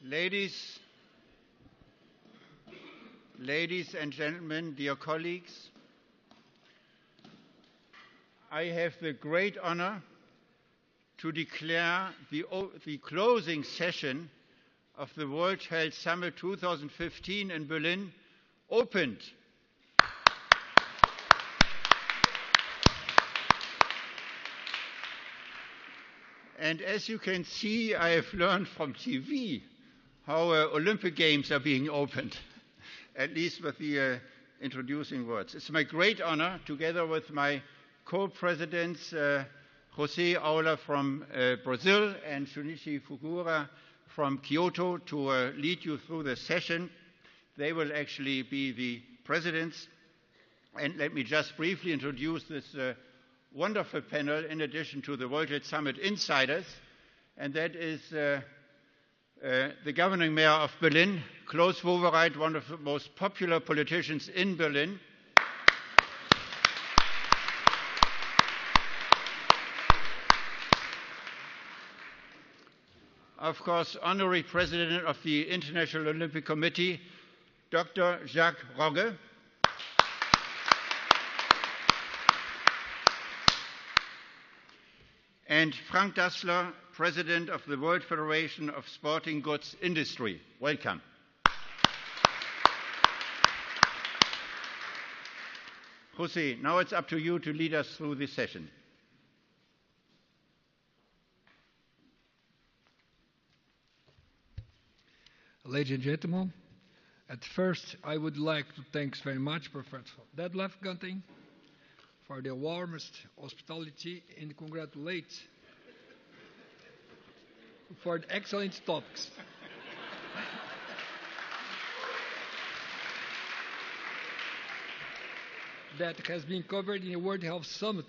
Ladies and gentlemen, dear colleagues, I have the great honor to declare the closing session of the World Health Summit 2015 in Berlin opened. And as you can see, I have learned from TV how Olympic Games are being opened, at least with the introducing words. It's my great honor, together with my co-presidents, Jose Aula from Brazil and Shunichi Fukuhara from Kyoto, to lead you through the session. They will actually be the presidents. And let me just briefly introduce this wonderful panel in addition to the World Health Summit insiders, and that is the governing mayor of Berlin, Klaus Wowereit, one of the most popular politicians in Berlin. Of course, honorary president of the International Olympic Committee, Dr. Jacques Rogge. And Frank Dassler, President of the World Federation of Sporting Goods Industry. Welcome. Jose, now it's up to you to lead us through this session. Ladies and gentlemen, at first I would like to thank very much Professor Detlef Gunting for the warmest hospitality and congratulate for the excellent topics. That has been covered in the World Health Summit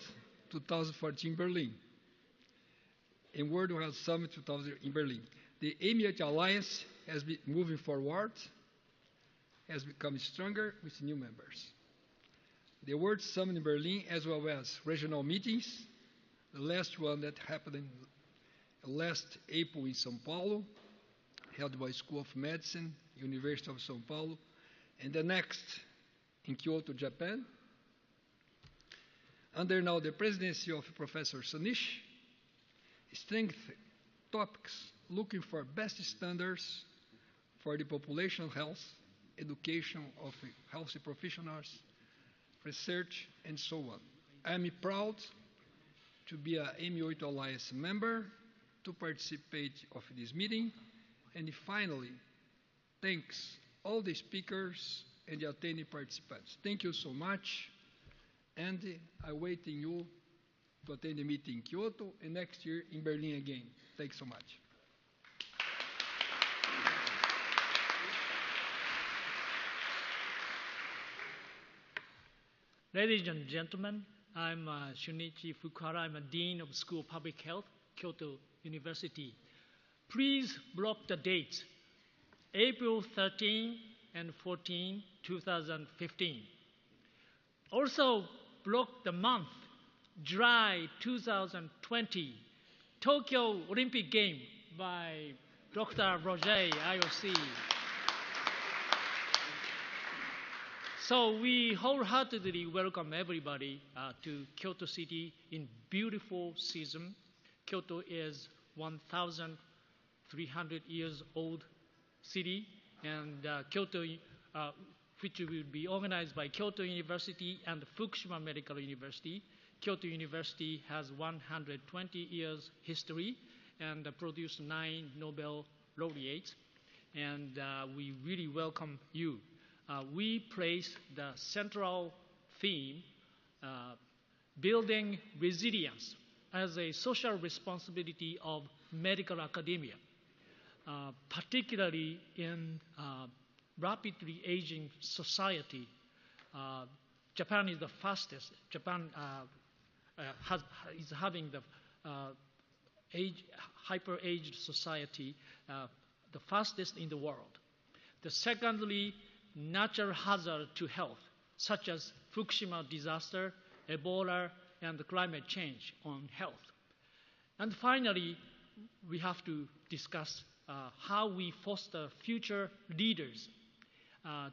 2014 in Berlin. In World Health Summit 2000 in Berlin. The AMH Alliance has been moving forward, has become stronger with new members. The World Summit in Berlin, as well as regional meetings, the last one that happened last April in São Paulo, held by School of Medicine, University of São Paulo, and the next in Kyoto, Japan. Under now the presidency of Professor Sonish, strength topics looking for best standards for the population health, education of health professionals, research, and so on. I am proud to be an M8 Alliance member, to participate of this meeting, and finally, thanks all the speakers and the attending participants. Thank you so much, and I wait in you to attend the meeting in Kyoto and next year in Berlin again. Thanks so much. Ladies and gentlemen, I'm Shunichi Fukuhara. I'm a Dean of School of Public Health, Kyoto University. Please block the dates, April 13 and 14, 2015. Also block the month, July 2020, Tokyo Olympic Game by Dr. Roger, IOC. So we wholeheartedly welcome everybody to Kyoto City in beautiful season. Kyoto is 1,300 years old city, and Kyoto, which will be organized by Kyoto University and Fukushima Medical University. Kyoto University has 120 years history and produced 9 Nobel laureates, and we really welcome you. We place the central theme, building resilience as a social responsibility of medical academia, particularly in rapidly aging society. Japan is the fastest. Japan is having the hyper-aged society, the fastest in the world. The secondly, natural hazard to health, such as Fukushima disaster, Ebola, and climate change on health. And finally, we have to discuss how we foster future leaders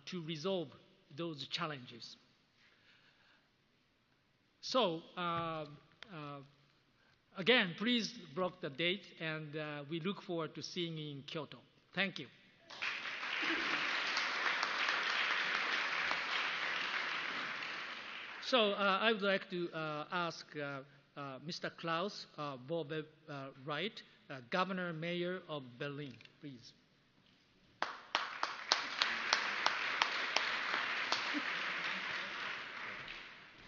to resolve those challenges. So, again, please block the date, and we look forward to seeing you in Kyoto. Thank you. So I would like to ask Mr. Klaus Wright, Governor Mayor of Berlin, please.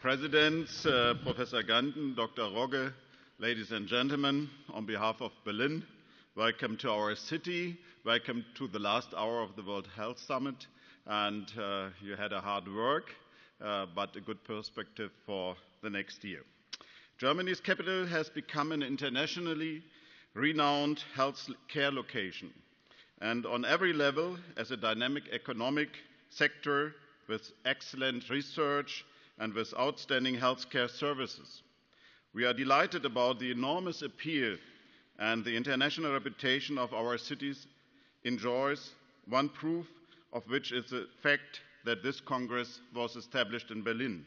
Presidents, Professor Ganten, Dr. Rogge, ladies and gentlemen, on behalf of Berlin, welcome to our city, welcome to the last hour of the World Health Summit, and you had a hard work, but a good perspective for the next year. Germany's capital has become an internationally renowned health care location, and on every level as a dynamic economic sector with excellent research and with outstanding healthcare services. We are delighted about the enormous appeal and the international reputation of our cities enjoys, one proof of which is the fact that this Congress was established in Berlin.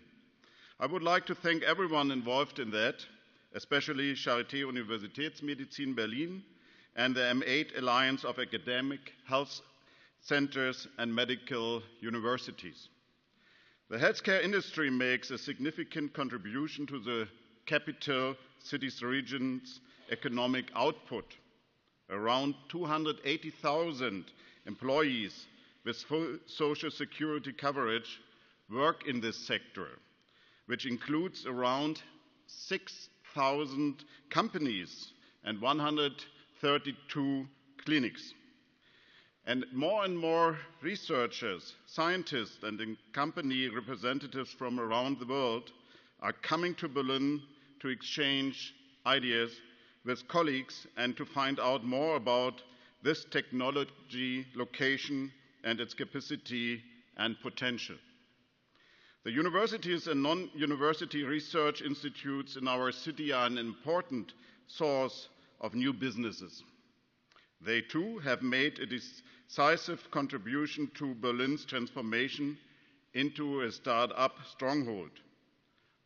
I would like to thank everyone involved in that, especially Charité Universitätsmedizin Berlin and the M8 Alliance of Academic Health Centers and Medical Universities. The healthcare industry makes a significant contribution to the capital cities region's economic output. Around 280,000 employees with full social security coverage work in this sector, which includes around 6,000 companies and 132 clinics. And more researchers, scientists, and company representatives from around the world are coming to Berlin to exchange ideas with colleagues and to find out more about this technology location and its capacity and potential. The universities and non-university research institutes in our city are an important source of new businesses. They too have made a decisive contribution to Berlin's transformation into a start-up stronghold.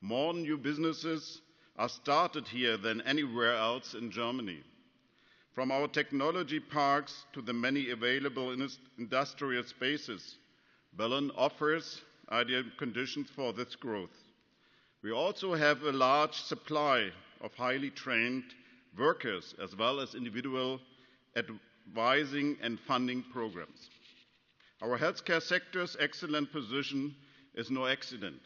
More new businesses are started here than anywhere else in Germany. From our technology parks to the many available industrial spaces, Berlin offers ideal conditions for this growth. We also have a large supply of highly trained workers as well as individual advising and funding programs. Our healthcare sector's excellent position is no accident.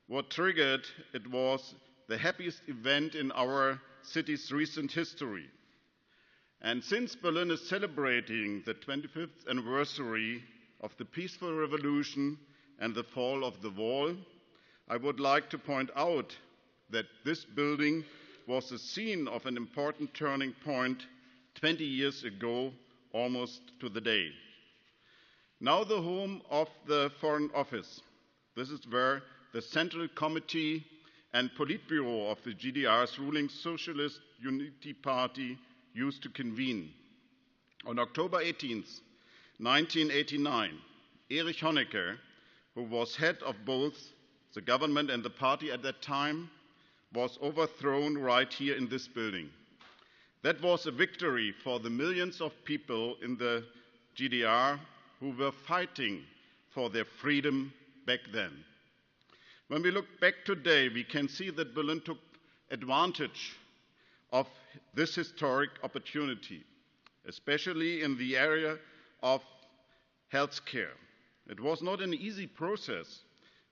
What triggered it was the happiest event in our city's recent history. And since Berlin is celebrating the 25th anniversary of the peaceful revolution and the fall of the wall, I would like to point out that this building was the scene of an important turning point 20 years ago, almost to the day. Now the home of the Foreign Office. This is where the Central Committee and Politburo of the GDR's ruling Socialist Unity Party used to convene. On October 18th, 1989, Erich Honecker, who was head of both the government and the party at that time, was overthrown right here in this building. That was a victory for the millions of people in the GDR who were fighting for their freedom back then. When we look back today, we can see that Berlin took advantage of this historic opportunity, especially in the area of healthcare. It was not an easy process,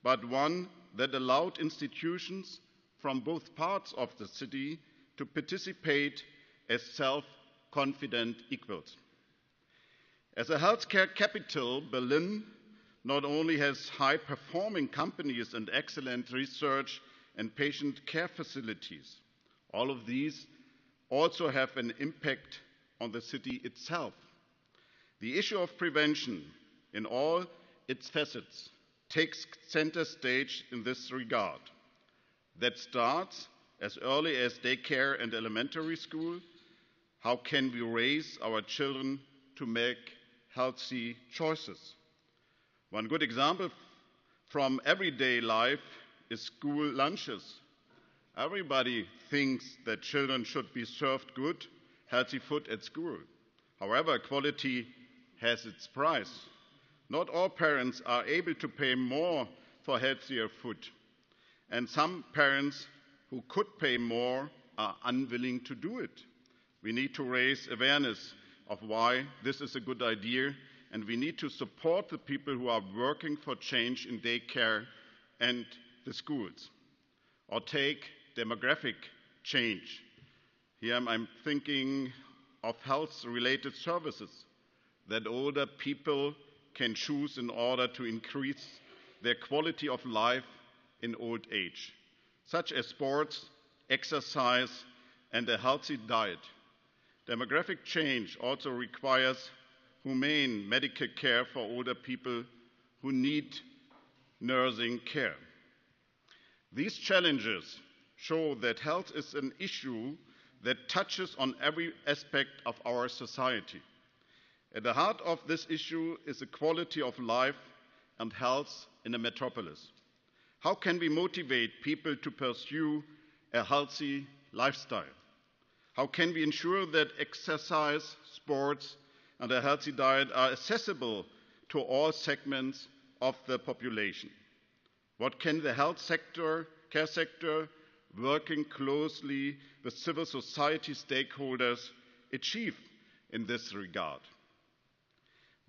but one that allowed institutions from both parts of the city to participate as self-confident equals. As a healthcare capital, Berlin not only has high-performing companies and excellent research and patient care facilities. All of these also have an impact on the city itself. The issue of prevention in all its facets takes center stage in this regard. That starts as early as daycare and elementary school, How can we raise our children to make healthy choices? One good example from everyday life is school lunches. Everybody thinks that children should be served good, healthy food at school. However, quality has its price. Not all parents are able to pay more for healthier food, and some parents who could pay more are unwilling to do it. We need to raise awareness of why this is a good idea, and we need to support the people who are working for change in daycare and the schools. Or take demographic change. Here I'm thinking of health-related services that older people can choose in order to increase their quality of life in old age, such as sports, exercise, and a healthy diet. Demographic change also requires humane medical care for older people who need nursing care. These challenges show that health is an issue that touches on every aspect of our society. At the heart of this issue is the quality of life and health in a metropolis. How can we motivate people to pursue a healthy lifestyle? How can we ensure that exercise, sports, and a healthy diet are accessible to all segments of the population? What can the health sector, care sector, working closely with civil society stakeholders, achieve in this regard?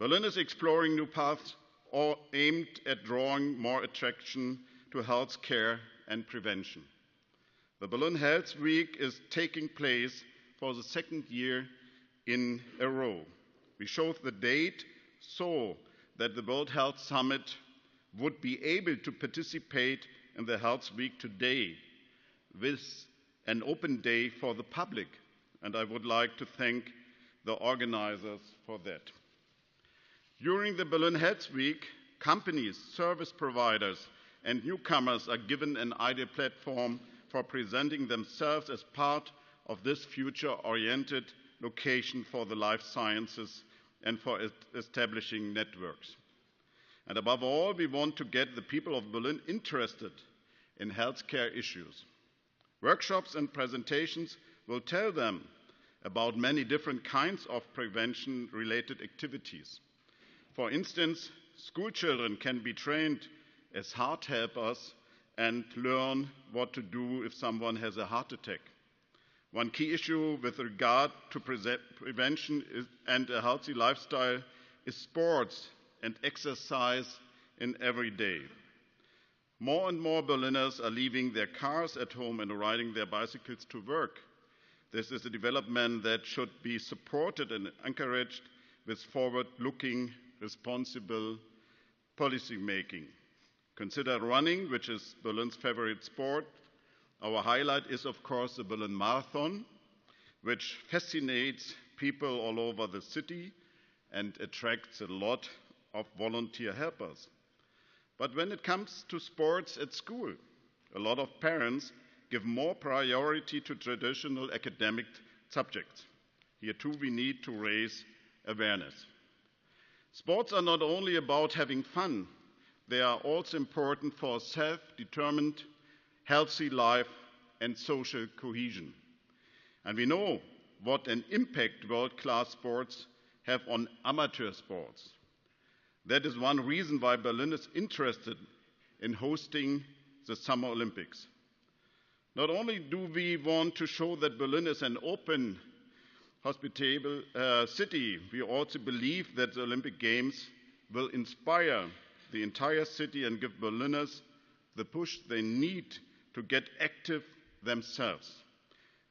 Berlin is exploring new paths all aimed at drawing more attraction to health care and prevention. The Berlin Health Week is taking place for the second year in a row. We chose the date so that the World Health Summit would be able to participate in the Health Week today with an open day for the public, and I would like to thank the organizers for that. During the Berlin Health Week, companies, service providers, and newcomers are given an ideal platform for presenting themselves as part of this future-oriented location for the life sciences and for establishing networks. And above all, we want to get the people of Berlin interested in healthcare issues. Workshops and presentations will tell them about many different kinds of prevention-related activities. For instance, school children can be trained as heart helpers and learn what to do if someone has a heart attack. One key issue with regard to prevention and a healthy lifestyle is sports and exercise in every day. More and more Berliners are leaving their cars at home and riding their bicycles to work. This is a development that should be supported and encouraged with forward-looking, responsible policy making. Consider running, which is Berlin's favorite sport. Our highlight is, of course, the Berlin Marathon, which fascinates people all over the city and attracts a lot of volunteer helpers. But when it comes to sports at school, a lot of parents give more priority to traditional academic subjects. Here too we need to raise awareness. Sports are not only about having fun, they are also important for self-determined, healthy life and social cohesion. And we know what an impact world-class sports have on amateur sports. That is one reason why Berlin is interested in hosting the Summer Olympics. Not only do we want to show that Berlin is an open, hospitable city, we also believe that the Olympic Games will inspire the entire city and give Berliners the push they need to get active themselves.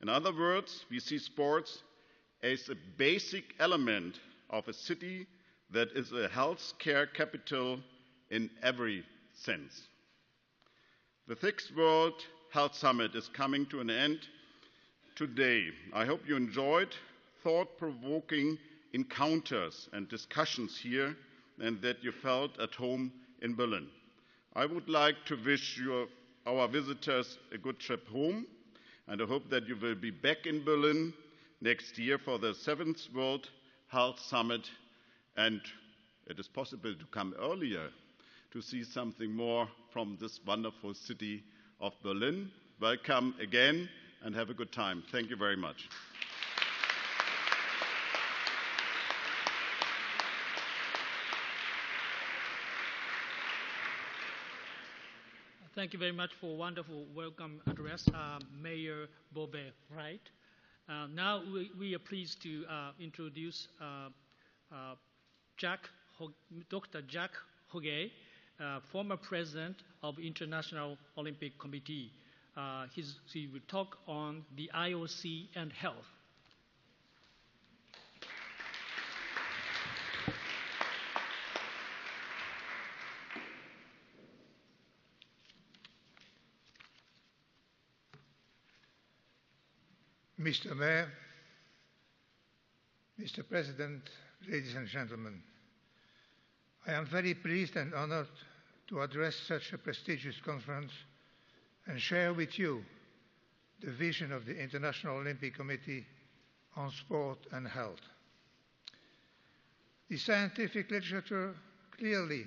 In other words, we see sports as a basic element of a city that is a health care capital in every sense. The 6th World Health Summit is coming to an end today. I hope you enjoyed thought-provoking encounters and discussions here and that you felt at home in Berlin. I would like to wish our visitors a good trip home, and I hope that you will be back in Berlin next year for the 7th World Health Summit, and it is possible to come earlier to see something more from this wonderful city of Berlin. Welcome again and have a good time. Thank you very much. Thank you very much for a wonderful welcome address, Mayor Bobet, right? Now we are pleased to introduce Dr. Jack Hoge, former president of International Olympic Committee. He will talk on the IOC and health. Mr. Mayor, Mr. President, ladies and gentlemen, I am very pleased and honored to address such a prestigious conference and share with you the vision of the International Olympic Committee on sport and health. The scientific literature clearly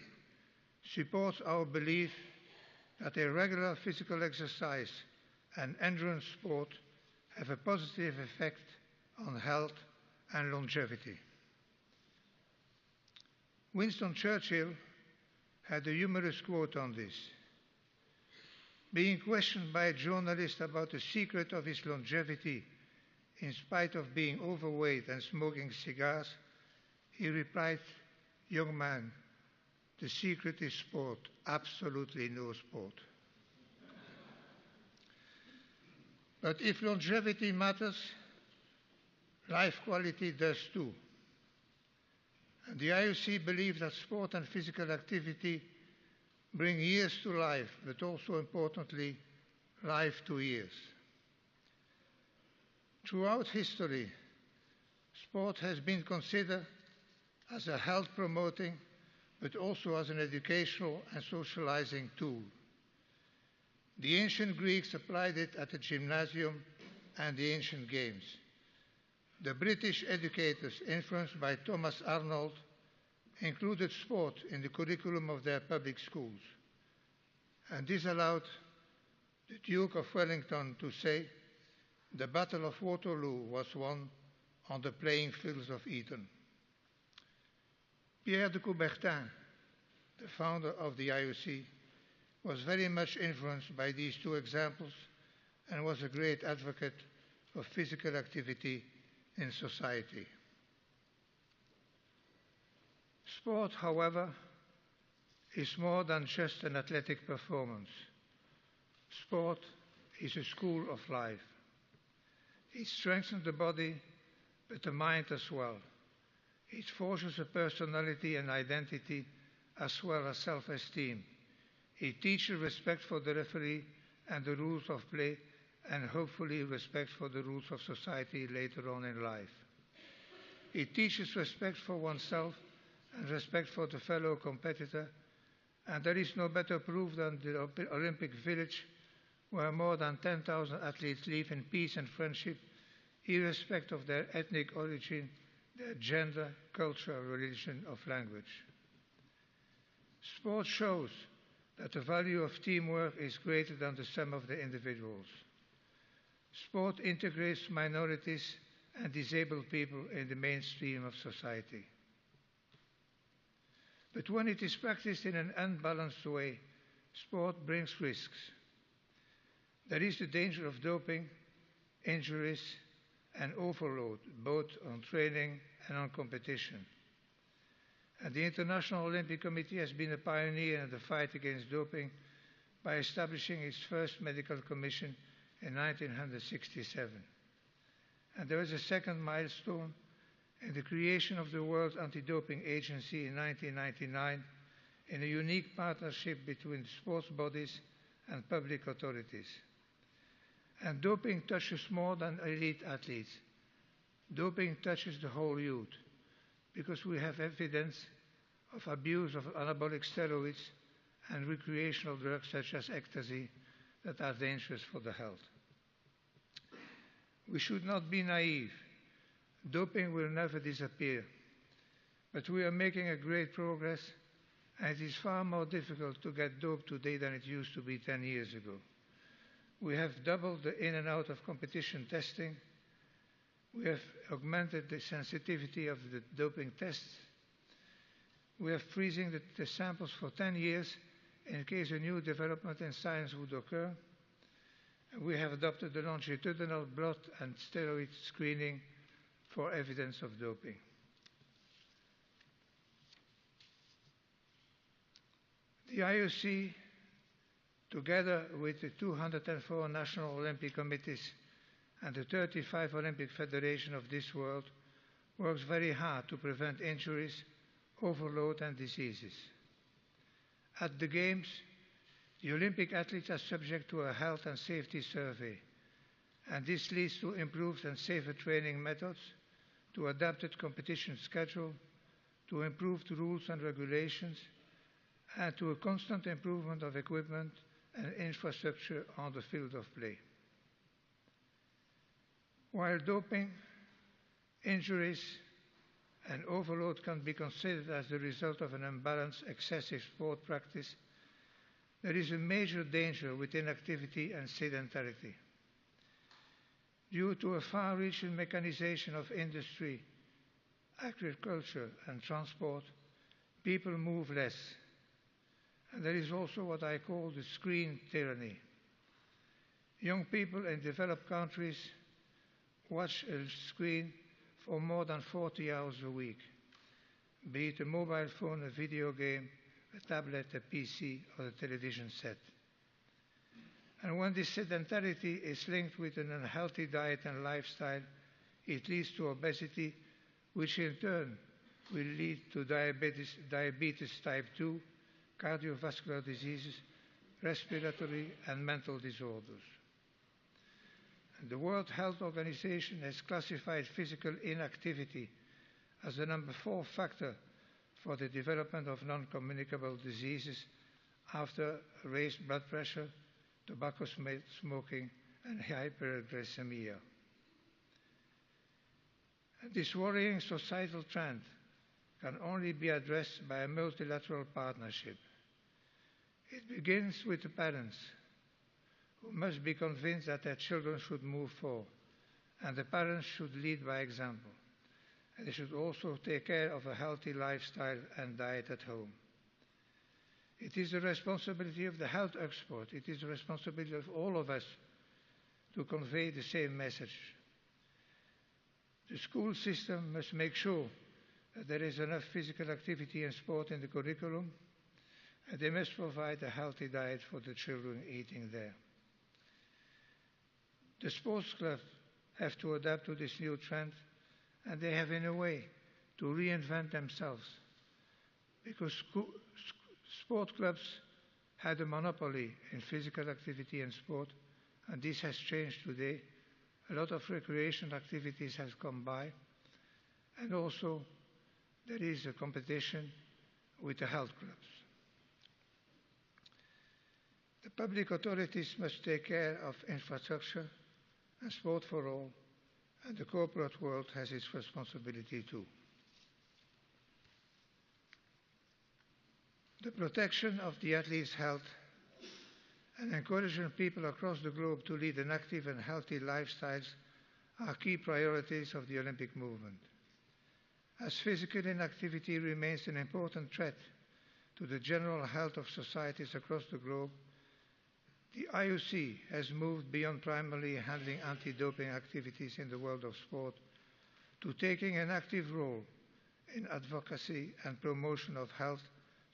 supports our belief that a regular physical exercise and endurance sport have a positive effect on health and longevity. Winston Churchill had a humorous quote on this. Being questioned by a journalist about the secret of his longevity in spite of being overweight and smoking cigars, he replied, "Young man, the secret is sport, absolutely no sport." But if longevity matters, life quality does too. And the IOC believes that sport and physical activity bring years to life, but also importantly, life to years. Throughout history, sport has been considered as a health-promoting, but also as an educational and socializing tool. The ancient Greeks applied it at the gymnasium and the ancient games. The British educators, influenced by Thomas Arnold, included sport in the curriculum of their public schools. And this allowed the Duke of Wellington to say, "The Battle of Waterloo was won on the playing fields of Eton." Pierre de Coubertin, the founder of the IOC, was very much influenced by these two examples and was a great advocate of physical activity in society. Sport, however, is more than just an athletic performance. Sport is a school of life. It strengthens the body, but the mind as well. It forges a personality and identity as well as self-esteem. It teaches respect for the referee and the rules of play, and hopefully respect for the rules of society later on in life. It teaches respect for oneself and respect for the fellow competitor, and there is no better proof than the Olympic Village, where more than 10,000 athletes live in peace and friendship, irrespective of their ethnic origin, their gender, culture, religion, or language. Sport shows that the value of teamwork is greater than the sum of the individuals. Sport integrates minorities and disabled people in the mainstream of society. But when it is practiced in an unbalanced way, sport brings risks. There is the danger of doping, injuries, and overload, both on training and on competition. And the International Olympic Committee has been a pioneer in the fight against doping by establishing its first medical commission in 1967. And there was a second milestone in the creation of the World Anti-Doping Agency in 1999 in a unique partnership between sports bodies and public authorities. And doping touches more than elite athletes. Doping touches the whole youth, because we have evidence of abuse of anabolic steroids and recreational drugs such as ecstasy that are dangerous for the health. We should not be naive. Doping will never disappear, but we are making a great progress, and it is far more difficult to get doped today than it used to be 10 years ago. We have doubled the in and out of competition testing. We have augmented the sensitivity of the doping tests. We are freezing the samples for 10 years in case a new development in science would occur. And we have adopted the longitudinal blood and steroid screening for evidence of doping. The IOC, together with the 204 national Olympic committees and the 35 Olympic federations of this world, works very hard to prevent injuries, overload and diseases. At the Games, the Olympic athletes are subject to a health and safety survey, and this leads to improved and safer training methods, to adapted competition schedule, to improved rules and regulations, and to a constant improvement of equipment and infrastructure on the field of play. While doping, injuries, and overload can be considered as the result of an imbalanced, excessive sport practice, there is a major danger with inactivity and sedentarity. Due to a far-reaching mechanization of industry, agriculture, and transport, people move less. And there is also what I call the screen tyranny. Young people in developed countries watch a screen for more than 40 hours a week, be it a mobile phone, a video game, a tablet, a PC, or a television set. And when this sedentarity is linked with an unhealthy diet and lifestyle, it leads to obesity, which in turn will lead to diabetes type 2, cardiovascular diseases, respiratory and mental disorders. And the World Health Organization has classified physical inactivity as the number 4 factor for the development of non-communicable diseases after raised blood pressure, tobacco smoking, and hyperglycemia. And this worrying societal trend can only be addressed by a multilateral partnership. It begins with the parents, who must be convinced that their children should move forward, and the parents should lead by example. And they should also take care of a healthy lifestyle and diet at home. It is the responsibility of the health expert, it is the responsibility of all of us to convey the same message. The school system must make sure that there is enough physical activity and sport in the curriculum, and they must provide a healthy diet for the children eating there. The sports clubs have to adapt to this new trend, and they have, in a way, to reinvent themselves, because sport clubs had a monopoly in physical activity and sport, and this has changed today. A lot of recreation activities have come by, and also there is a competition with the health clubs. The public authorities must take care of infrastructure and sport for all, and the corporate world has its responsibility too. The protection of the athlete's health and encouraging people across the globe to lead an active and healthy lifestyles are key priorities of the Olympic movement. As physical inactivity remains an important threat to the general health of societies across the globe, the IOC has moved beyond primarily handling anti-doping activities in the world of sport to taking an active role in advocacy and promotion of health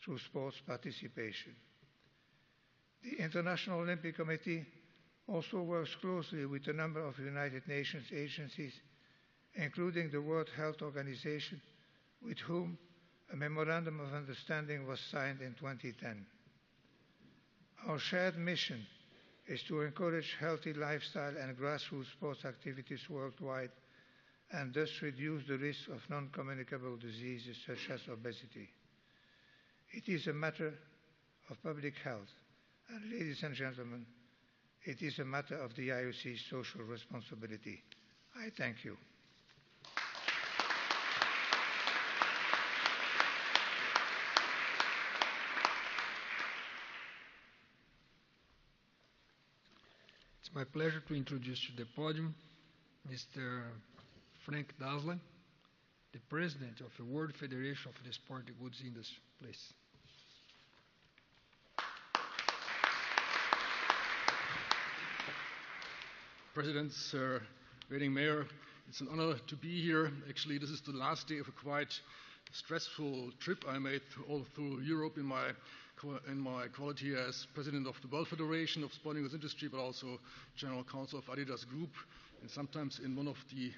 through sports participation. The International Olympic Committee also works closely with a number of United Nations agencies, including the World Health Organization, with whom a memorandum of understanding was signed in 2010. Our shared mission is to encourage healthy lifestyle and grassroots sports activities worldwide, and thus reduce the risk of non-communicable diseases such as obesity. It is a matter of public health, and ladies and gentlemen, it is a matter of the IOC's social responsibility. I thank you. It's my pleasure to introduce to the podium Mr. Frank Dassler, the President of the World Federation of the Sporting Goods Industry. Please. President, Sir Reading Mayor, it's an honor to be here. Actually, this is the last day of a quite stressful trip I made all through Europe in my quality as President of the World Federation of Sporting Goods Industry, but also General Counsel of Adidas Group. And sometimes in one of the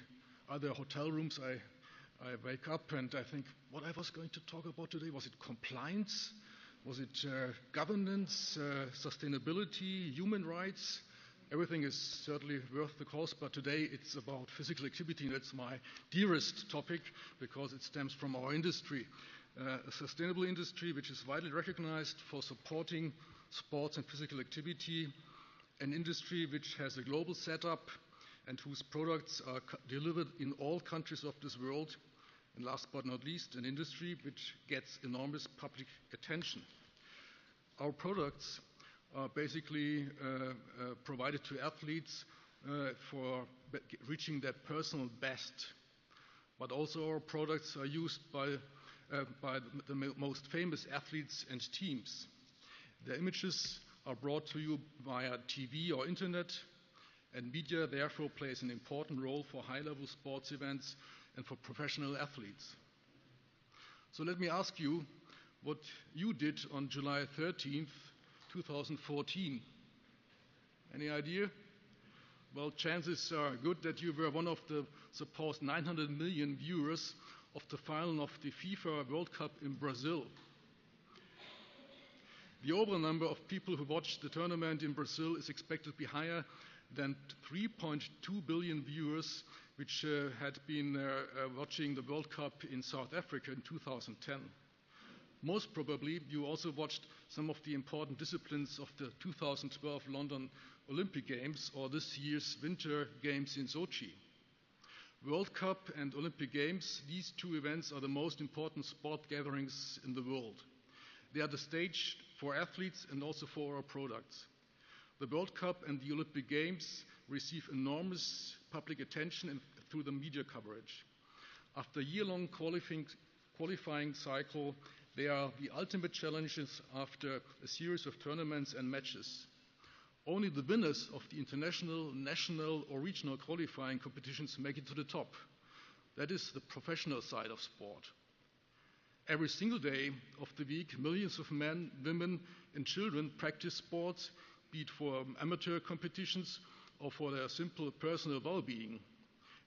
other hotel rooms, I wake up and I think, what I was going to talk about today, was it compliance? Was it governance, sustainability, human rights? Everything is certainly worth the cost, but today it's about physical activity, and that's my dearest topic because it stems from our industry. A sustainable industry which is widely recognized for supporting sports and physical activity, an industry which has a global setup and whose products are delivered in all countries of this world, and last but not least, an industry which gets enormous public attention. Our products are basically provided to athletes for reaching their personal best. But also our products are used by the most famous athletes and teams. Their images are brought to you via TV or internet, and media therefore plays an important role for high-level sports events and for professional athletes. So let me ask you what you did on July 13th, 2014. Any idea? Well, chances are good that you were one of the supposed 900 million viewers of the final of the FIFA World Cup in Brazil. The overall number of people who watched the tournament in Brazil is expected to be higher than 3.2 billion viewers, which had been watching the World Cup in South Africa in 2010. Most probably, you also watched some of the important disciplines of the 2012 London Olympic Games or this year's Winter Games in Sochi. World Cup and Olympic Games, these two events are the most important sport gatherings in the world. They are the stage for athletes and also for our products. The World Cup and the Olympic Games receive enormous public attention through the media coverage. After a year-long qualifying cycle, they are the ultimate challenges after a series of tournaments and matches. Only the winners of the international, national or regional qualifying competitions make it to the top. That is the professional side of sport. Every single day of the week, millions of men, women and children practice sports, be it for amateur competitions or for their simple personal well-being.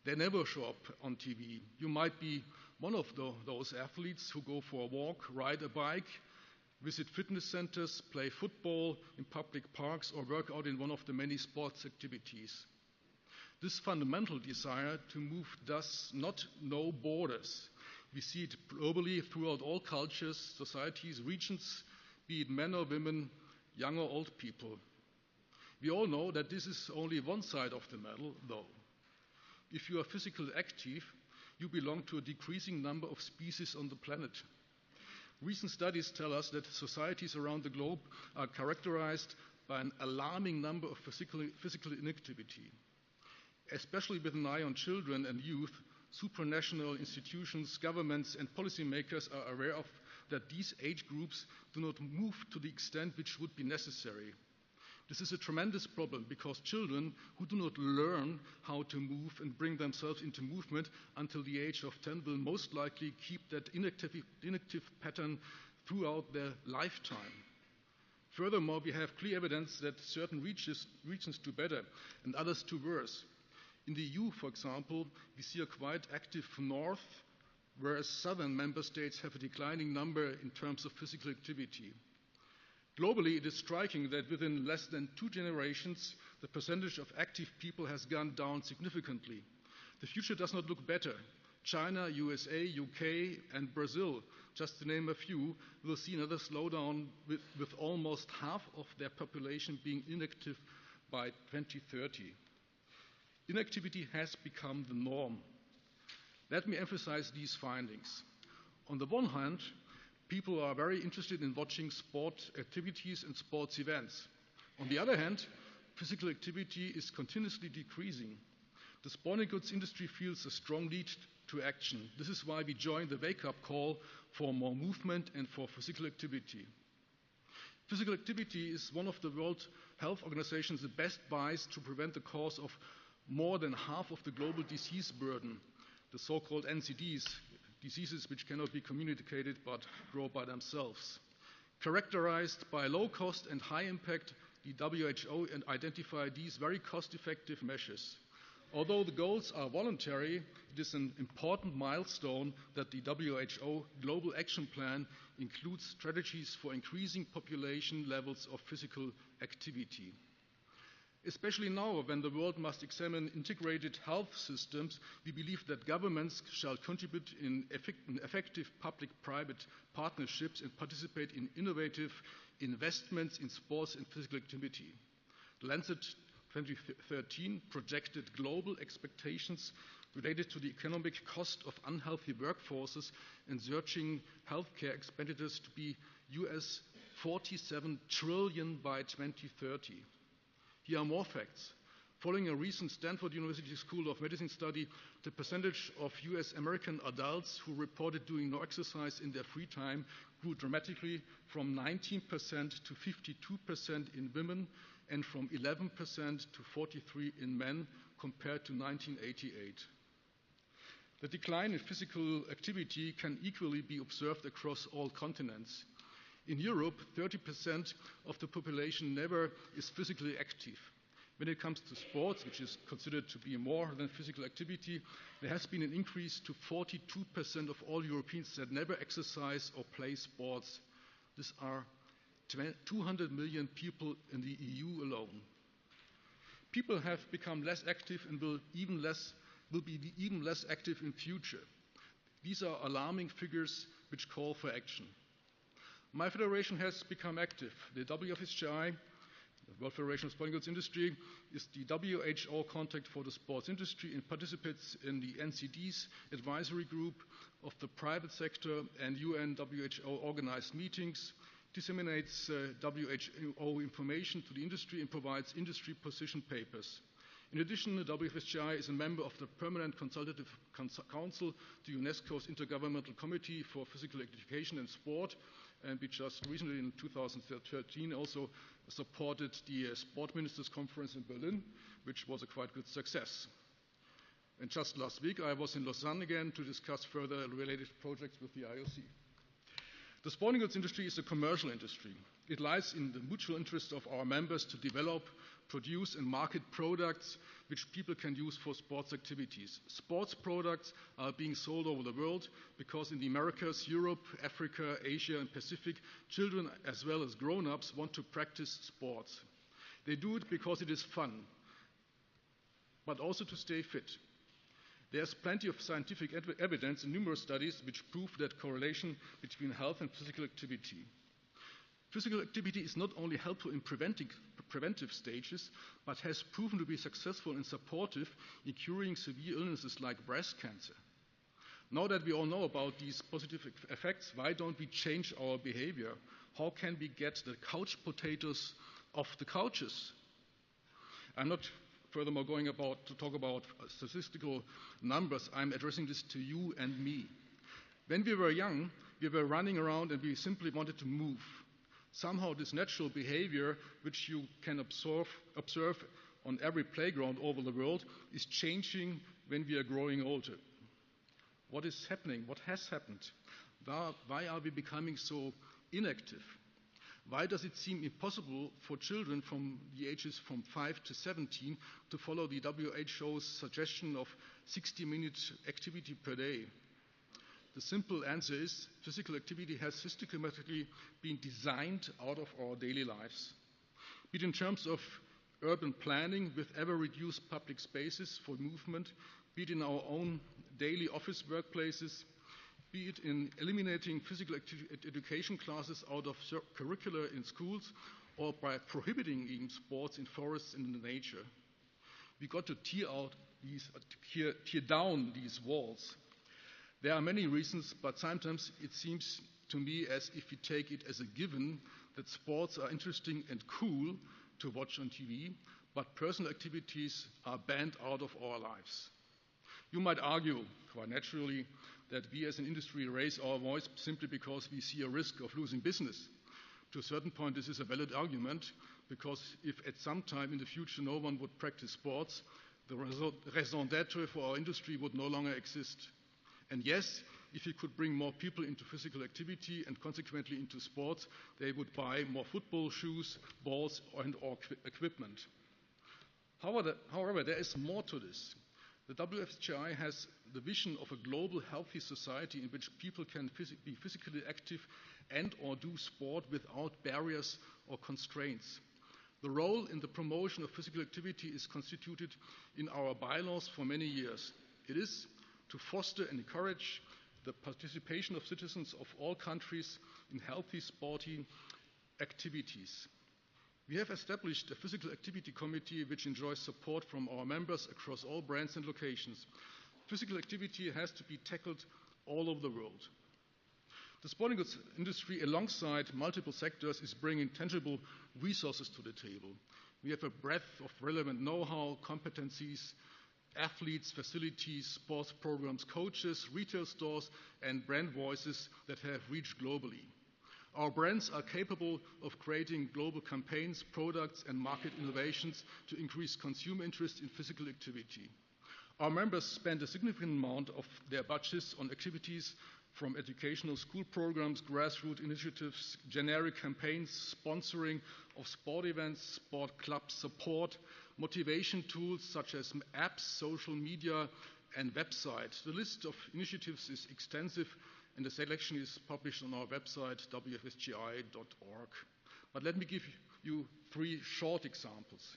They never show up on TV. You might be one of those athletes who go for a walk, ride a bike, visit fitness centers, play football in public parks, or work out in one of the many sports activities. This fundamental desire to move does not know borders. We see it globally throughout all cultures, societies, regions, be it men or women, young or old people. We all know that this is only one side of the medal, though. If you are physically active, you belong to a decreasing number of species on the planet. Recent studies tell us that societies around the globe are characterized by an alarming number of physical inactivity. Especially with an eye on children and youth, supranational institutions, governments and policymakers are aware of that these age groups do not move to the extent which would be necessary. This is a tremendous problem because children who do not learn how to move and bring themselves into movement until the age of 10 will most likely keep that inactive pattern throughout their lifetime. Furthermore, we have clear evidence that certain regions do better and others do worse. In the EU, for example, we see a quite active north, whereas southern member states have a declining number in terms of physical activity. Globally, it is striking that within less than 2 generations, the percentage of active people has gone down significantly. The future does not look better. China, USA, UK, and Brazil, just to name a few, will see another slowdown with almost half of their population being inactive by 2030. Inactivity has become the norm. Let me emphasize these findings. On the one hand, people are very interested in watching sport activities and sports events. On the other hand, physical activity is continuously decreasing. The sporting goods industry feels a strong need to action. This is why we joined the wake-up call for more movement and for physical activity. Physical activity is one of the World Health Organization's best buys to prevent the cause of more than half of the global disease burden, the so-called NCDs, diseases which cannot be communicated but grow by themselves. Characterized by low cost and high impact, the WHO identified these very cost-effective measures. Although the goals are voluntary, it is an important milestone that the WHO Global Action Plan includes strategies for increasing population levels of physical activity. Especially now, when the world must examine integrated health systems, we believe that governments shall contribute in effective public-private partnerships and participate in innovative investments in sports and physical activity. The Lancet 2013 projected global expectations related to the economic cost of unhealthy workforces and surging healthcare expenditures to be US 47 trillion by 2030. Here are more facts. Following a recent Stanford University School of Medicine study, the percentage of US American adults who reported doing no exercise in their free time grew dramatically from 19% to 52% in women and from 11% to 43% in men compared to 1988. The decline in physical activity can equally be observed across all continents. In Europe, 30% of the population never is physically active. When it comes to sports, which is considered to be more than physical activity, there has been an increase to 42% of all Europeans that never exercise or play sports. These are 200 million people in the EU alone. People have become less active and will be even less active in future. These are alarming figures which call for action. My federation has become active. The WHS, the World Federation of Sporting Goods Industry, is the WHO contact for the sports industry and participates in the NCD's advisory group of the private sector and UN WHO organized meetings, disseminates WHO information to the industry and provides industry position papers. In addition, the WHS is a member of the Permanent Consultative Council to UNESCO's Intergovernmental Committee for Physical Education and Sport, and we just recently in 2013 also supported the Sport Ministers Conference in Berlin, which was a quite good success. And just last week I was in Lausanne again to discuss further related projects with the IOC. The sporting goods industry is a commercial industry. It lies in the mutual interest of our members to develop, produce and market products which people can use for sports activities. Sports products are being sold over the world because in the Americas, Europe, Africa, Asia and Pacific, children as well as grown-ups want to practice sports. They do it because it is fun, but also to stay fit. There's plenty of scientific evidence and numerous studies which prove that correlation between health and physical activity. Physical activity is not only helpful in preventive stages, but has proven to be successful and supportive in curing severe illnesses like breast cancer. Now that we all know about these positive effects, why don't we change our behavior? How can we get the couch potatoes off the couches? I'm not furthermore going to talk about statistical numbers. I'm addressing this to you and me. When we were young, we were running around and we simply wanted to move. Somehow this natural behavior, which you can observe on every playground over the world, is changing when we are growing older. What is happening? What has happened? Why are we becoming so inactive? Why does it seem impossible for children from the ages from 5 to 17 to follow the WHO's suggestion of 60 minutes activity per day? The simple answer is physical activity has systematically been designed out of our daily lives. Be it in terms of urban planning with ever-reduced public spaces for movement, be it in our own daily office workplaces, be it in eliminating physical education classes out of curricula in schools, or by prohibiting even sports in forests and in nature. We got to tear down these walls. There are many reasons, but sometimes it seems to me as if we take it as a given that sports are interesting and cool to watch on TV, but personal activities are banned out of our lives. You might argue, quite naturally, that we as an industry raise our voice simply because we see a risk of losing business. To a certain point, this is a valid argument, because if at some time in the future no one would practice sports, the raison d'etre for our industry would no longer exist. And yes, if you could bring more people into physical activity and consequently into sports, they would buy more football shoes, balls, and/or equipment. However, there is more to this. The WHI has the vision of a global healthy society in which people can be physically active and/or do sport without barriers or constraints. The role in the promotion of physical activity is constituted in our bylaws for many years. It is to foster and encourage the participation of citizens of all countries in healthy sporting activities. We have established a physical activity committee which enjoys support from our members across all brands and locations. Physical activity has to be tackled all over the world. The sporting goods industry, alongside multiple sectors, is bringing tangible resources to the table. We have a breadth of relevant know-how, competencies, athletes, facilities, sports programs, coaches, retail stores, and brand voices that have reached globally. Our brands are capable of creating global campaigns, products, and market innovations to increase consumer interest in physical activity. Our members spend a significant amount of their budgets on activities from educational school programs, grassroots initiatives, generic campaigns, sponsoring of sport events, sport club support, motivation tools such as apps, social media, and websites. The list of initiatives is extensive, and the selection is published on our website, wfsgi.org. But let me give you 3 short examples.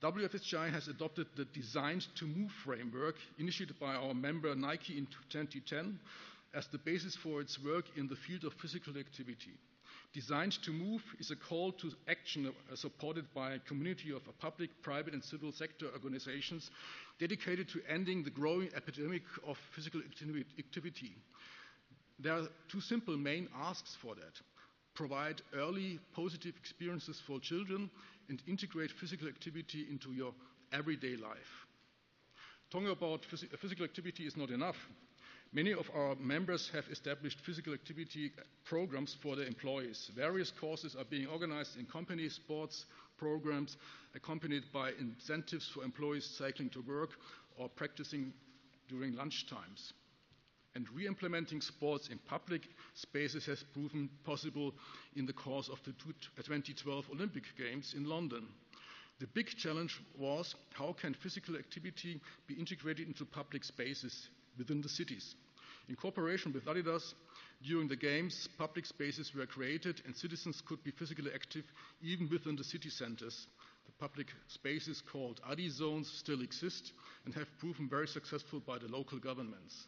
WFSGI has adopted the Designed to Move framework initiated by our member Nike in 2010 as the basis for its work in the field of physical activity. Designed to Move is a call to action supported by a community of public, private, and civil sector organizations dedicated to ending the growing epidemic of physical activity. There are 2 simple main asks for that. Provide early positive experiences for children and integrate physical activity into your everyday life. Talking about physical activity is not enough. Many of our members have established physical activity programs for their employees. Various courses are being organized in company sports programs, accompanied by incentives for employees cycling to work or practicing during lunch times. And re-implementing sports in public spaces has proven possible in the course of the 2012 Olympic Games in London. The big challenge was how can physical activity be integrated into public spaces within the cities. In cooperation with Adidas, during the Games, public spaces were created and citizens could be physically active even within the city centers. The public spaces called Adi zones still exist and have proven very successful by the local governments.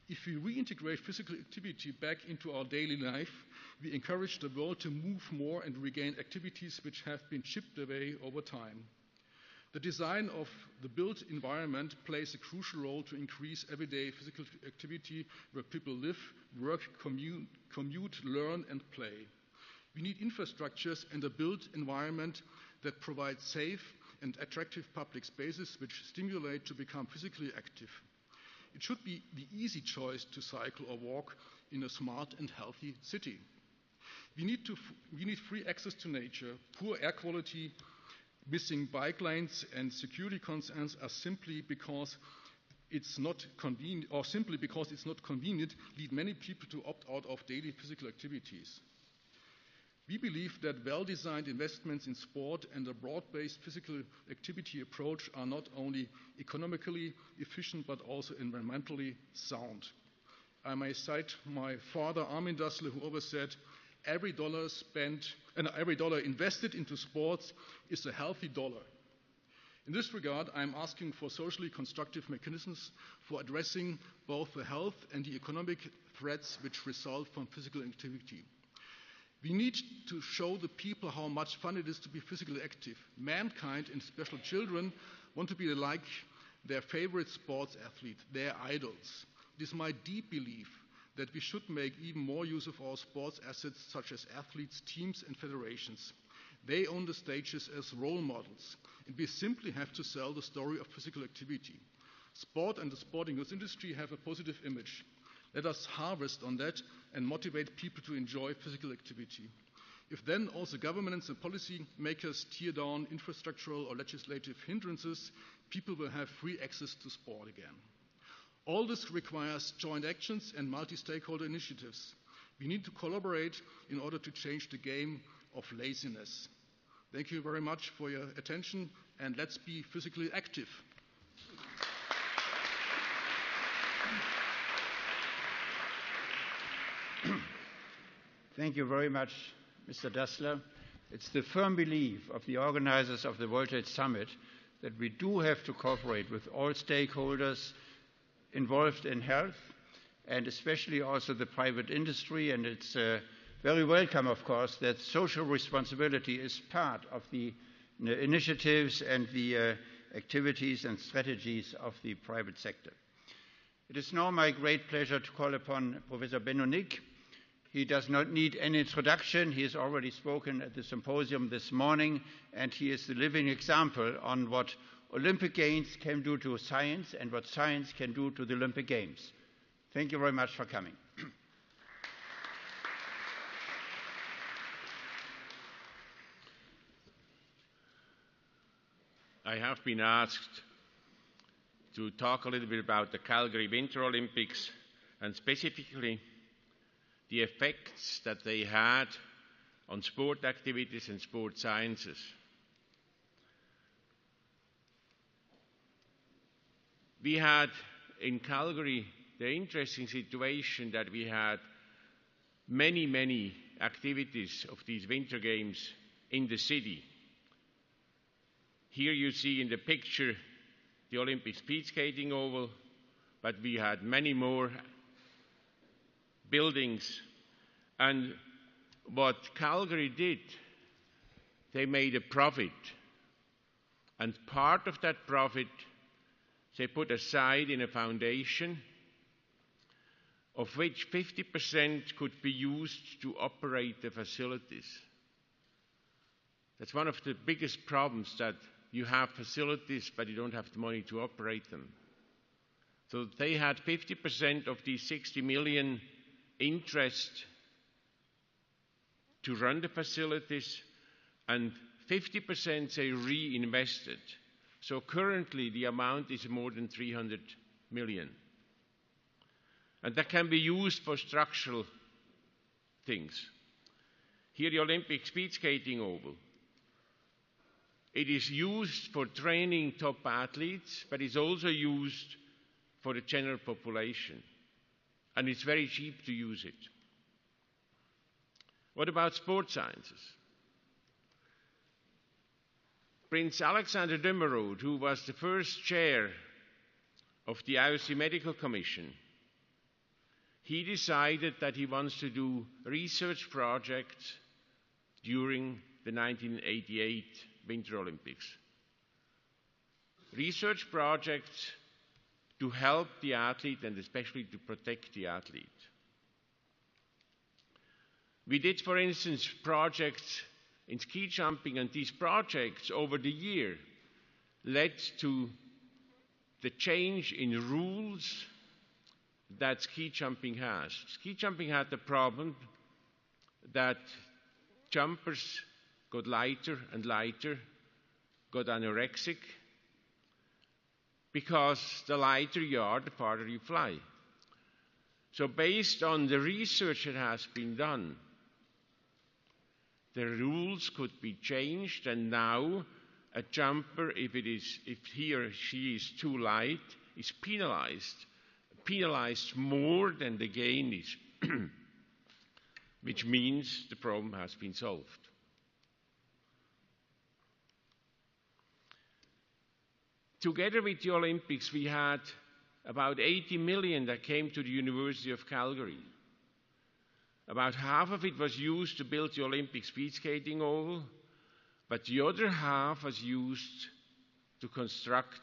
If we reintegrate physical activity back into our daily life, we encourage the world to move more and regain activities which have been chipped away over time. The design of the built environment plays a crucial role to increase everyday physical activity where people live, work, commute, learn, and play. We need infrastructures and a built environment that provide safe and attractive public spaces which stimulate to become physically active. It should be the easy choice to cycle or walk in a smart and healthy city. We need free access to nature. Poor air quality, missing bike lanes, and security concerns are simply because it's not convenient, lead many people to opt out of daily physical activities. We believe that well-designed investments in sport and a broad-based physical activity approach are not only economically efficient but also environmentally sound. I may cite my father, Armin Dassler, who always said, every dollar invested into sports is a healthy dollar. In this regard, I am asking for socially constructive mechanisms for addressing both the health and the economic threats which result from physical activity. We need to show the people how much fun it is to be physically active. Mankind, and especially children, want to be like their favorite sports athlete, their idols. It is my deep belief that we should make even more use of our sports assets such as athletes, teams, and federations. They own the stages as role models, and we simply have to sell the story of physical activity. Sport and the sporting goods industry have a positive image. Let us harvest on that and motivate people to enjoy physical activity. If then also governments and policy makers tear down infrastructural or legislative hindrances, people will have free access to sport again. All this requires joint actions and multi-stakeholder initiatives. We need to collaborate in order to change the game of laziness. Thank you very much for your attention, and let's be physically active. Thank you very much, Mr. Dassler. It's the firm belief of the organizers of the World Health Summit that we do have to cooperate with all stakeholders involved in health, and especially also the private industry. And it's very welcome, of course, that social responsibility is part of the initiatives and the activities and strategies of the private sector. It is now my great pleasure to call upon Professor Benno. He does not need any introduction. He has already spoken at the symposium this morning, and he is the living example on what Olympic Games can do to science and what science can do to the Olympic Games. Thank you very much for coming. I have been asked to talk a little bit about the Calgary Winter Olympics and specifically the effects that they had on sport activities and sport sciences. We had in Calgary the interesting situation that we had many activities of these Winter Games in the city. Here you see in the picture the Olympic speed skating oval, but we had many more buildings. And what Calgary did, they made a profit. And part of that profit they put aside in a foundation of which 50% could be used to operate the facilities. That's one of the biggest problems, that you have facilities but you don't have the money to operate them. So they had 50% of these 60 million interest to run the facilities, and 50% they reinvested. So currently the amount is more than 300 million. And that can be used for structural things. Here the Olympic speed skating oval. It is used for training top athletes, but it's also used for the general population. And it's very cheap to use it. What about sports sciences? Prince Alexander Demerode, who was the first chair of the IOC Medical Commission, he decided that he wants to do research projects during the 1988 Winter Olympics. Research projects to help the athlete and especially to protect the athlete. We did, for instance, projects in ski jumping, and these projects over the year led to the change in rules that ski jumping has. Ski jumping had the problem that jumpers got lighter and lighter, got anorexic, because the lighter you are, the farther you fly. So based on the research that has been done, the rules could be changed, and now a jumper, if he or she is too light, is penalized more than the gain is, which means the problem has been solved. Together with the Olympics, we had about 80 million that came to the University of Calgary. About half of it was used to build the Olympic speed skating oval, but the other half was used to construct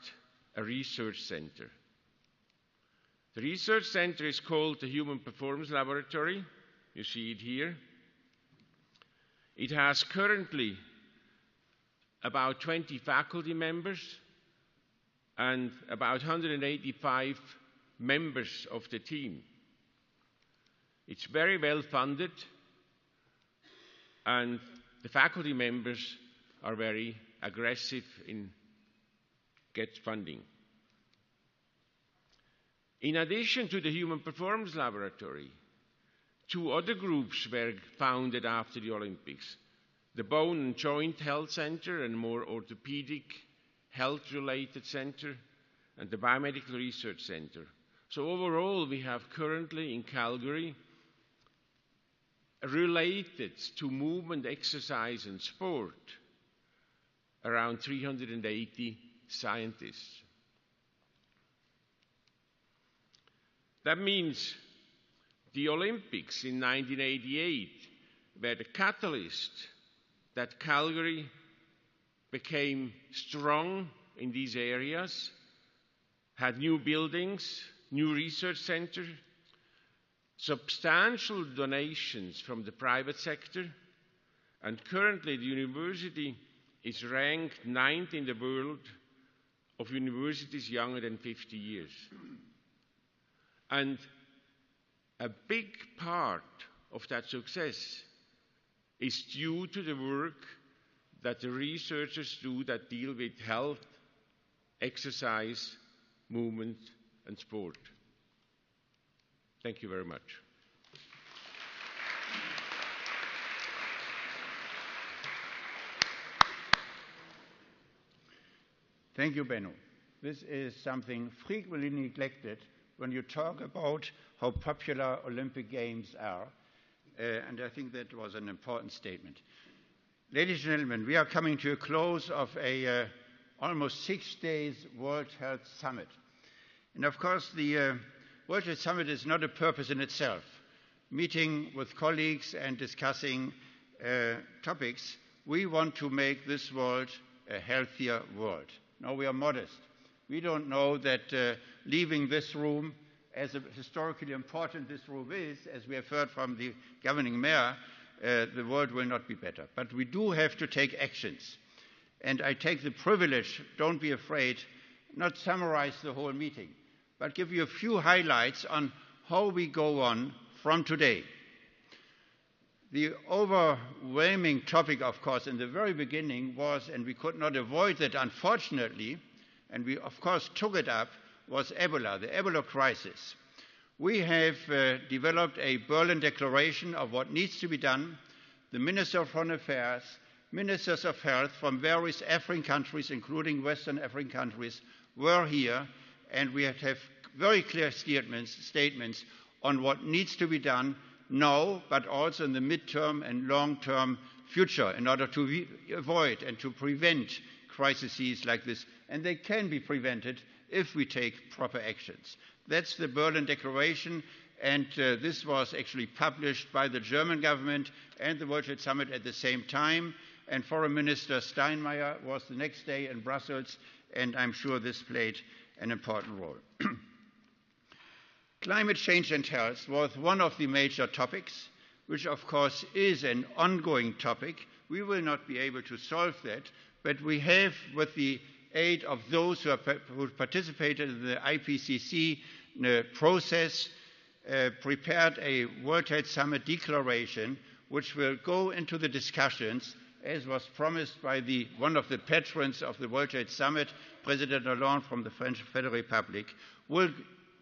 a research center. The research center is called the Human Performance Laboratory. You see it here. It has currently about 20 faculty members, and about 185 members of the team. It's very well funded, and the faculty members are very aggressive in get funding. In addition to the Human Performance Laboratory, 2 other groups were founded after the Olympics: the Bone and Joint Health Center, and more orthopedic health-related center, and the Biomedical Research Center. So overall, we have currently in Calgary, related to movement, exercise, and sport, around 380 scientists. That means the Olympics in 1988 were the catalyst that Calgary became strong in these areas, had new buildings, new research center, substantial donations from the private sector, and currently the university is ranked 9th in the world of universities younger than 50 years. And a big part of that success is due to the work that the researchers do that deal with health, exercise, movement, and sport. Thank you very much. Thank you, Benno. This is something frequently neglected when you talk about how popular Olympic Games are, and I think that was an important statement. Ladies and gentlemen, we are coming to a close of a almost 6 days World Health Summit. And of course, the World Health Summit is not a purpose in itself. Meeting with colleagues and discussing topics, we want to make this world a healthier world. Now, we are modest. We don't know that leaving this room, as historically important this room is, as we have heard from the governing mayor, the world will not be better. But we do have to take actions. And I take the privilege, don't be afraid, not summarize the whole meeting, but give you a few highlights on how we go on from today. The overwhelming topic, of course, in the very beginning was, and we could not avoid it, unfortunately, and we, of course, took it up, was Ebola, the Ebola crisis. We have developed a Berlin Declaration of what needs to be done. The Minister of Foreign Affairs, Ministers of Health from various African countries, including Western African countries, were here, and we have very clear statements on what needs to be done now, but also in the midterm and long-term future in order to avoid and to prevent crises like this. And they can be prevented if we take proper actions. That's the Berlin Declaration, and this was actually published by the German government and the World Health Summit at the same time. And Foreign Minister Steinmeier was the next day in Brussels, and I'm sure this played an important role. Climate change and health was one of the major topics, which of course is an ongoing topic. We will not be able to solve that, but we have, with the aid of those who participated in the IPCC process, prepared a World Health Summit declaration which will go into the discussions, as was promised by one of the patrons of the World Health Summit, President Hollande from the French Federal Republic, will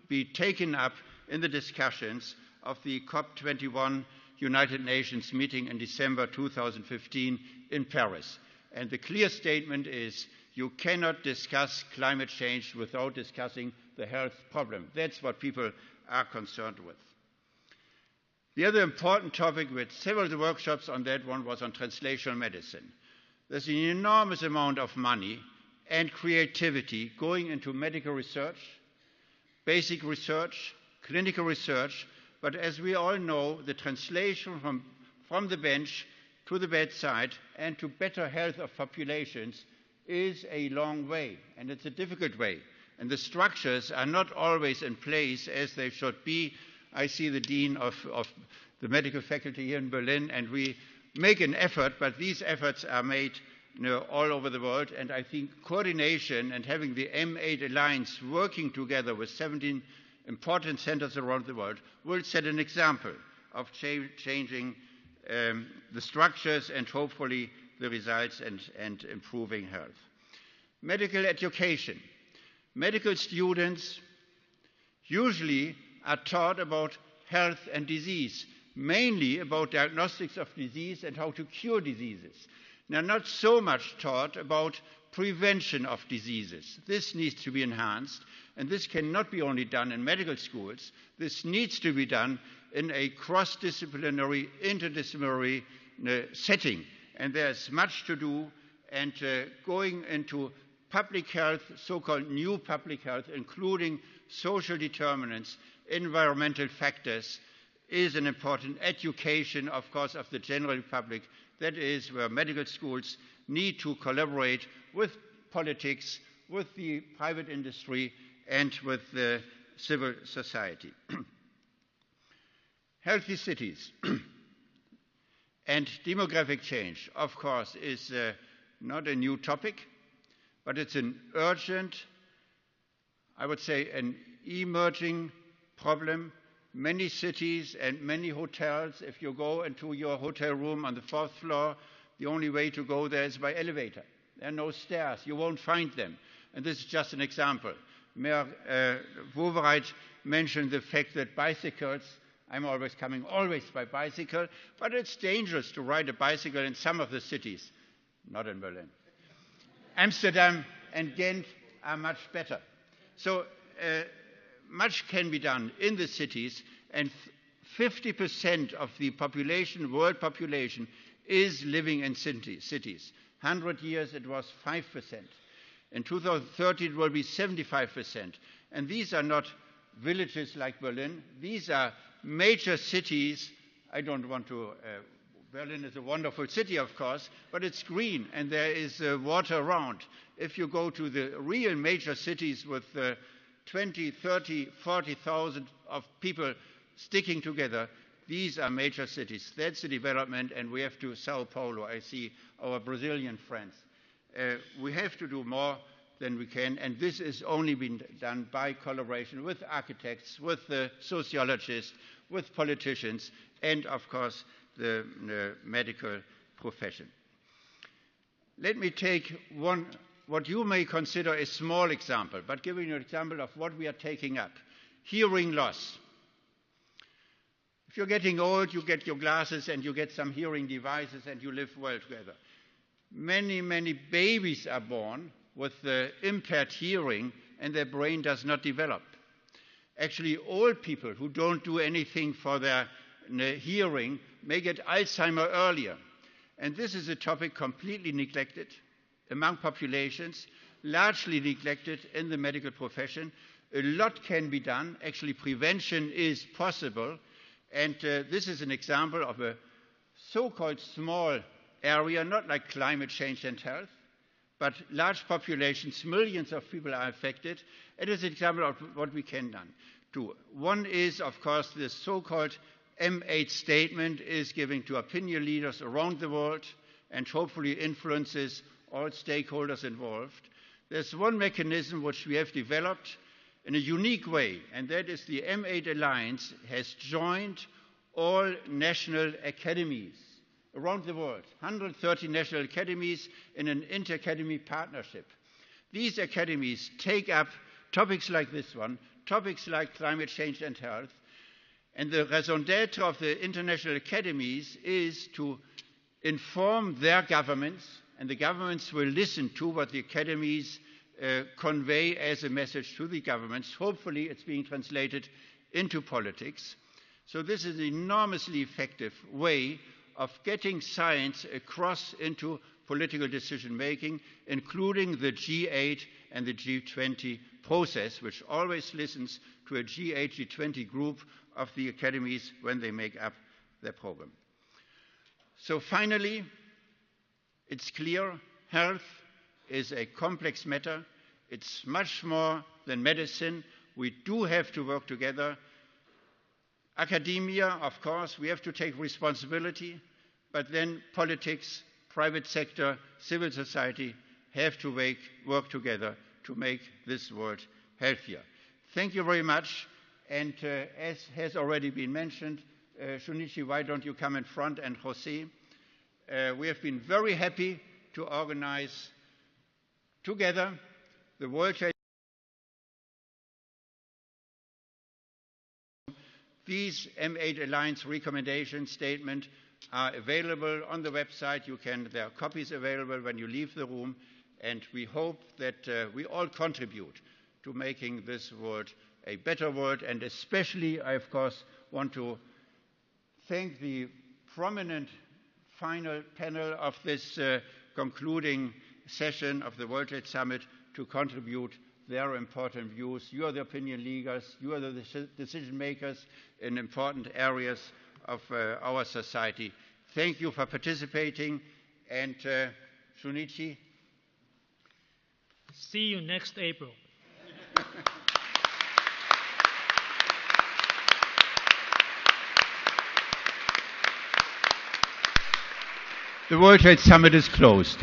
be taken up in the discussions of the COP21 United Nations meeting in December 2015 in Paris. And the clear statement is you cannot discuss climate change without discussing the health problem. That's what people are concerned with. The other important topic, with several workshops on that one, was on translational medicine. There's an enormous amount of money and creativity going into medical research, basic research, clinical research, but as we all know, the translation from the bench to the bedside and to better health of populations is a long way, and it's a difficult way. And the structures are not always in place as they should be. I see the dean of the medical faculty here in Berlin, and we make an effort, but these efforts are made all over the world. And I think coordination and having the M8 Alliance working together with 17 important centers around the world will set an example of changing the structures and hopefully the results and improving health. Medical education. Medical students usually are taught about health and disease, mainly about diagnostics of disease and how to cure diseases. Now, not so much taught about prevention of diseases. This needs to be enhanced, and this cannot be only done in medical schools. This needs to be done in a cross-disciplinary, interdisciplinary setting. And there's much to do, and going into public health, so-called new public health, including social determinants, environmental factors, is an important education, of course, of the general public. That is where medical schools need to collaborate with politics, with the private industry, and with the civil society. Healthy cities and demographic change, of course, is not a new topic, but it's an urgent, I would say, an emerging problem. Many cities and many hotels, if you go into your hotel room on the 4th floor, the only way to go there is by elevator. There are no stairs. You won't find them. And this is just an example. Mayor Wowereit mentioned the fact that bicycles, I'm always coming by bicycle, but it's dangerous to ride a bicycle in some of the cities, not in Berlin. Amsterdam and Ghent are much better. So much can be done in the cities, and 50% of the population, world population, is living in cities. 100 years it was 5%. In 2030 it will be 75%. And these are not villages like Berlin. These are major cities. I don't want to... Berlin is a wonderful city, of course, but it's green and there is water around. If you go to the real major cities with 20, 30, 40,000 of people sticking together, these are major cities. That's the development, and we have to Sao Paulo. I see our Brazilian friends. We have to do more than we can, and this is only been done by collaboration with architects, with sociologists, with politicians, and, of course, the medical profession. Let me take one, what you may consider a small example, but giving you an example of what we are taking up. Hearing loss. If you're getting old, you get your glasses and you get some hearing devices and you live well together. Many, many babies are born with impaired hearing and their brain does not develop. Actually, old people who don't do anything for their hearing may get Alzheimer earlier. And this is a topic completely neglected among populations, largely neglected in the medical profession. A lot can be done. Actually, prevention is possible. And this is an example of a so-called small area, not like climate change and health, but large populations, millions of people are affected. It is an example of what we can do. One is, of course, the so-called M8 statement is giving to opinion leaders around the world and hopefully influences all stakeholders involved. There's one mechanism which we have developed in a unique way, and that is the M8 Alliance has joined all national academies around the world, 130 national academies in an inter-academy partnership. These academies take up topics like this one, topics like climate change and health, and the raison d'etre of the international academies is to inform their governments, and the governments will listen to what the academies convey as a message to the governments. Hopefully it's being translated into politics. So this is an enormously effective way of getting science across into political decision-making, including the G8 and the G20 process, which always listens to a G8, G20 group of the academies when they make up their program. So finally, it's clear health is a complex matter. It's much more than medicine. We do have to work together. Academia, of course, we have to take responsibility, but then politics, private sector, civil society have to work together to make this world healthier. Thank you very much. And as has already been mentioned, Shunichi, why don't you come in front, and Jose? We have been very happy to organize together the World Health. These M8 Alliance recommendation statement are available on the website. There are copies available when you leave the room, and we hope that we all contribute to making this world a better world. And especially, I of course want to thank the prominent final panel of this concluding session of the World Trade Summit to contribute their important views. You are the opinion leaders, you are the decision makers in important areas of our society. Thank you for participating, and Shunichi. See you next April. The World Trade Summit is closed.